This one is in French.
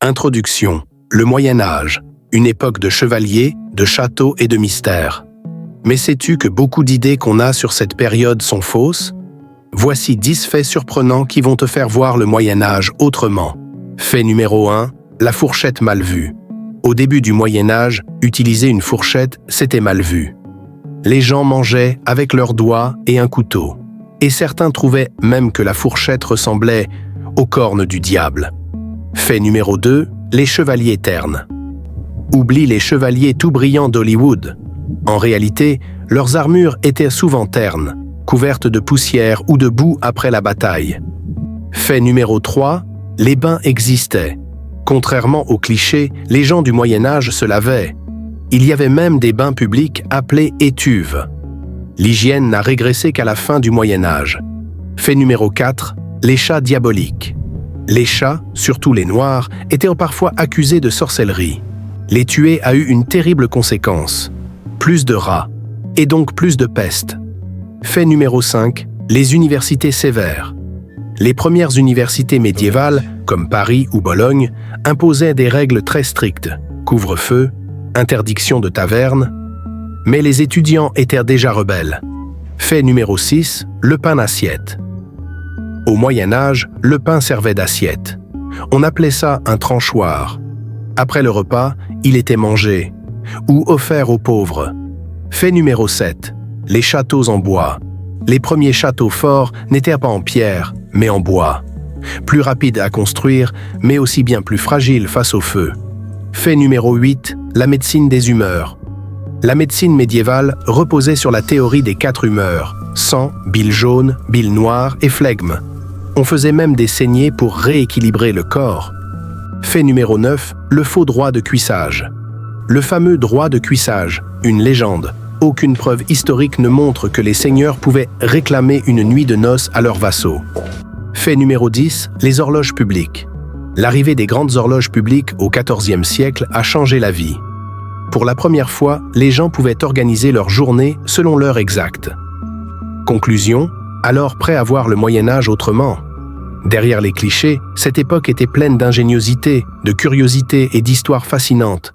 Introduction. Le Moyen Âge, une époque de chevaliers, de châteaux et de mystères. Mais sais-tu que beaucoup d'idées qu'on a sur cette période sont fausses? Voici 10 faits surprenants qui vont te faire voir le Moyen Âge autrement. Fait numéro 1, la fourchette mal vue. Au début du Moyen Âge, utiliser une fourchette, c'était mal vu. Les gens mangeaient avec leurs doigts et un couteau. Et certains trouvaient même que la fourchette ressemblait aux cornes du diable. Fait numéro 2, les chevaliers ternes. Oublie les chevaliers tout brillants d'Hollywood. En réalité, leurs armures étaient souvent ternes, couvertes de poussière ou de boue après la bataille. Fait numéro 3, les bains existaient. Contrairement aux clichés, les gens du Moyen Âge se lavaient. Il y avait même des bains publics appelés étuves. L'hygiène n'a régressé qu'à la fin du Moyen Âge. Fait numéro 4, les chats diaboliques. Les chats, surtout les noirs, étaient parfois accusés de sorcellerie. Les tuer a eu une terrible conséquence. Plus de rats, et donc plus de peste. Fait numéro 5, les universités sévères. Les premières universités médiévales, comme Paris ou Bologne, imposaient des règles très strictes, couvre-feu, interdiction de taverne, mais les étudiants étaient déjà rebelles. Fait numéro 6, le pain d'assiette. Au Moyen Âge, le pain servait d'assiette. On appelait ça un tranchoir. Après le repas, il était mangé ou offert aux pauvres. Fait numéro 7, les châteaux en bois. Les premiers châteaux forts n'étaient pas en pierre, mais en bois. Plus rapides à construire, mais aussi bien plus fragiles face au feu. Fait numéro 8, la médecine des humeurs. La médecine médiévale reposait sur la théorie des 4 humeurs, sang, bile jaune, bile noire et flegme. On faisait même des saignées pour rééquilibrer le corps. Fait numéro 9, le faux droit de cuissage. Le fameux droit de cuissage, une légende. Aucune preuve historique ne montre que les seigneurs pouvaient réclamer une nuit de noces à leurs vassaux. Fait numéro 10, les horloges publiques. L'arrivée des grandes horloges publiques au XIVe siècle a changé la vie. Pour la première fois, les gens pouvaient organiser leur journée selon l'heure exacte. Conclusion, alors prêt à voir le Moyen Âge autrement. Derrière les clichés, cette époque était pleine d'ingéniosité, de curiosité et d'histoires fascinantes.